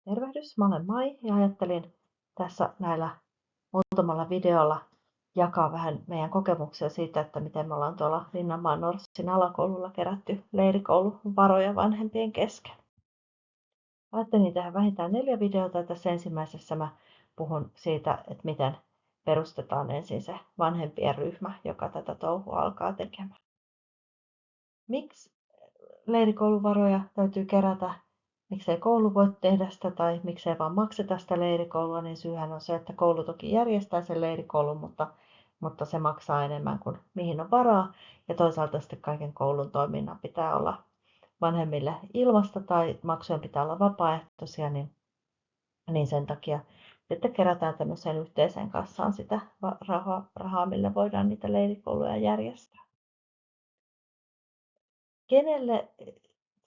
Tervehdys, mä olen Mai ja ajattelin tässä näillä muutamalla videolla jakaa vähän meidän kokemuksia siitä, että miten me ollaan tuolla Linnanmaan Norssin alakoululla kerätty leirikouluvaroja vanhempien kesken. Ajattelin tehdä vähintään 4 videota. Tässä ensimmäisessä mä puhun siitä, että miten perustetaan ensin se vanhempien ryhmä, joka tätä touhua alkaa tekemään. Miksi leirikouluvaroja täytyy kerätä? Miksei koulu voi tehdä sitä tai miksei vaan makseta sitä leirikoulua, niin syyhän on se, että koulu toki järjestää sen leirikoulun, mutta se maksaa enemmän kuin mihin on varaa. Ja toisaalta sitten kaiken koulun toiminnan pitää olla vanhemmille ilmasta tai maksujen pitää olla vapaaehtoisia, niin sen takia sitten kerätään tämmöiseen yhteiseen kassaan sitä rahaa, millä voidaan niitä leirikouluja järjestää. Kenelle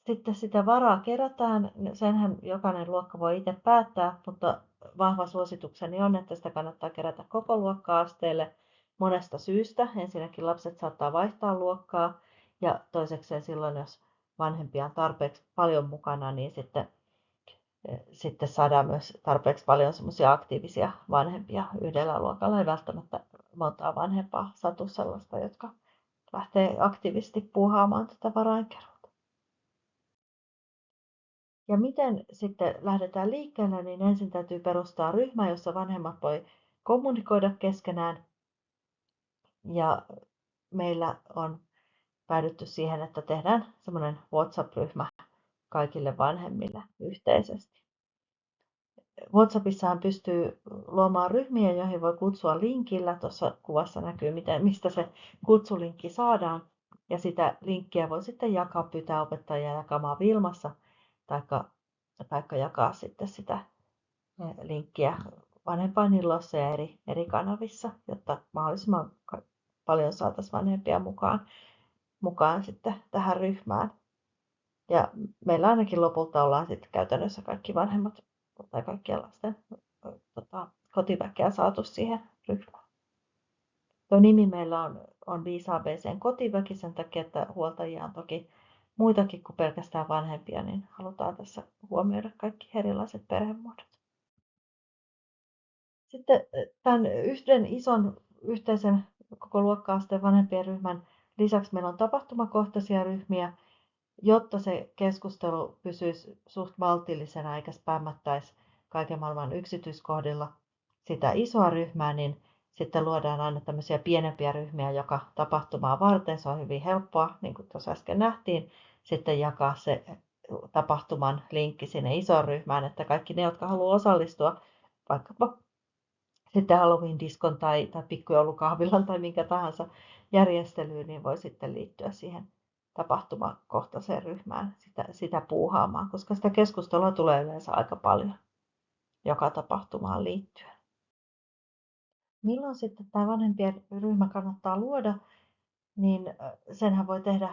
sitten sitä varaa kerätään, senhän jokainen luokka voi itse päättää, mutta vahva suositukseni on, että sitä kannattaa kerätä koko luokka-asteelle monesta syystä. Ensinnäkin lapset saattaa vaihtaa luokkaa ja toisekseen silloin, jos vanhempia on tarpeeksi paljon mukana, niin sitten saadaan myös tarpeeksi paljon semmoisia aktiivisia vanhempia. Yhdellä luokalla ei välttämättä montaa vanhempaa satu sellaista, jotka lähtee aktiivisesti puuhaamaan tätä varainkeruuta. Ja miten sitten lähdetään liikkeelle, niin ensin täytyy perustaa ryhmä, jossa vanhemmat voi kommunikoida keskenään. Ja meillä on päädytty siihen, että tehdään semmoinen WhatsApp-ryhmä kaikille vanhemmille yhteisesti. WhatsAppissahan pystyy luomaan ryhmiä, joihin voi kutsua linkillä. Tuossa kuvassa näkyy, mistä se kutsulinkki saadaan. Ja sitä linkkiä voi sitten pyytää opettajia jakamaan Wilmassa taikka jakaa sitten sitä linkkiä vanhempainilloissa ja eri kanavissa, jotta mahdollisimman paljon saataisiin vanhempia mukaan sitten tähän ryhmään. Ja meillä ainakin lopulta ollaan sitten käytännössä kaikki vanhemmat tai kaikkien lasten kotiväkeä saatu siihen ryhmään. Tuo nimi meillä on 5ABC:n kotiväki sen takia, että huoltajia on toki muitakin kuin pelkästään vanhempia, niin halutaan tässä huomioida kaikki erilaiset perhemuodot. Sitten tämän yhden ison yhteisen koko luokka-asteen vanhempien ryhmän lisäksi meillä on tapahtumakohtaisia ryhmiä, jotta se keskustelu pysyisi suht maltillisena eikä spämmättäisi kaiken maailman yksityiskohdilla sitä isoa ryhmää, niin sitten luodaan aina tämmöisiä pienempiä ryhmiä joka tapahtumaa varten. Se on hyvin helppoa, niin kuin tuossa äsken nähtiin, sitten jakaa se tapahtuman linkki sinne isoon ryhmään, että kaikki ne, jotka haluaa osallistua vaikkapa sitten Halloween-diskon tai pikkujoulukahvilan tai minkä tahansa järjestelyyn, niin voi sitten liittyä siihen tapahtumakohtaiseen ryhmään sitä puuhaamaan, koska sitä keskustelua tulee yleensä aika paljon joka tapahtumaan liittyen. Milloin sitten tämä vanhempien ryhmä kannattaa luoda, niin senhän voi tehdä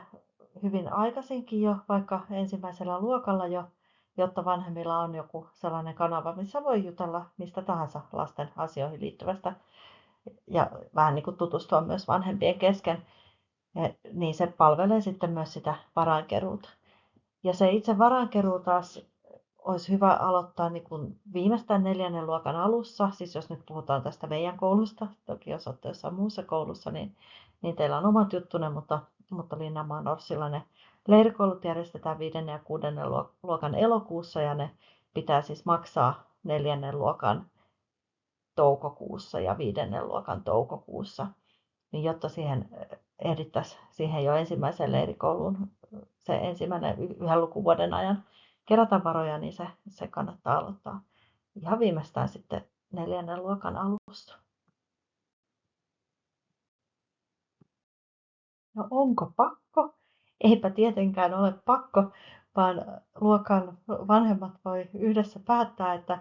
hyvin aikaisinkin jo, vaikka ensimmäisellä luokalla jo, jotta vanhemmilla on joku sellainen kanava, missä voi jutella mistä tahansa lasten asioihin liittyvästä ja vähän niin kuin tutustua myös vanhempien kesken, niin se palvelee sitten myös sitä varainkeruuta. Ja se itse varainkeruu taas olisi hyvä aloittaa niin kuin viimeistään 4. luokan alussa, siis jos nyt puhutaan tästä meidän koulusta, toki jos olette jossain muussa koulussa, niin teillä on omat juttunne, mutta Linnanmaan Norssilla ne leirikoulut järjestetään 5. ja 6. luokan elokuussa ja ne pitää siis maksaa 4. luokan toukokuussa ja 5. luokan toukokuussa, niin jotta siihen ehdittäisiin siihen jo ensimmäiseen leirikouluun se ensimmäinen 1 lukuvuoden ajan kerätä varoja, niin se kannattaa aloittaa ihan viimeistään sitten 4. luokan alussa. No onko pakko? Eipä tietenkään ole pakko, vaan luokan vanhemmat voi yhdessä päättää, että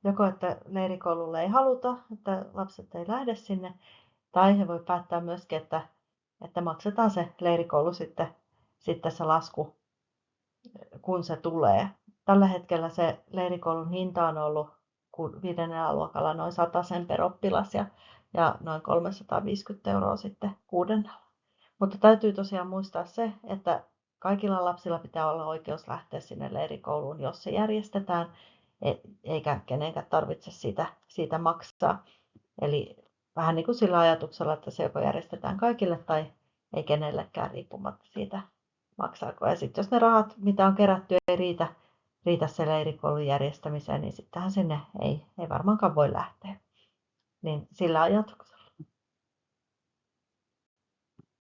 joko että leirikoululle ei haluta, että lapset ei lähde sinne, tai he voi päättää myöskin, että maksetaan se leirikoulu sitten se lasku, kun se tulee. Tällä hetkellä se leirikoulun hinta on ollut 5. luokalla noin 100 per oppilas ja noin 350 € sitten 6. Mutta täytyy tosiaan muistaa se, että kaikilla lapsilla pitää olla oikeus lähteä sinne leirikouluun, jos se järjestetään. eikä kenenkään tarvitse siitä maksaa. Eli vähän niin kuin sillä ajatuksella, että se joko järjestetään kaikille tai ei kenellekään riippumatta siitä maksaako. Ja sitten jos ne rahat, mitä on kerätty, ei riitä sen leirikoulun järjestämiseen, niin sittenhän sinne ei varmaankaan voi lähteä. Niin sillä ajatuksella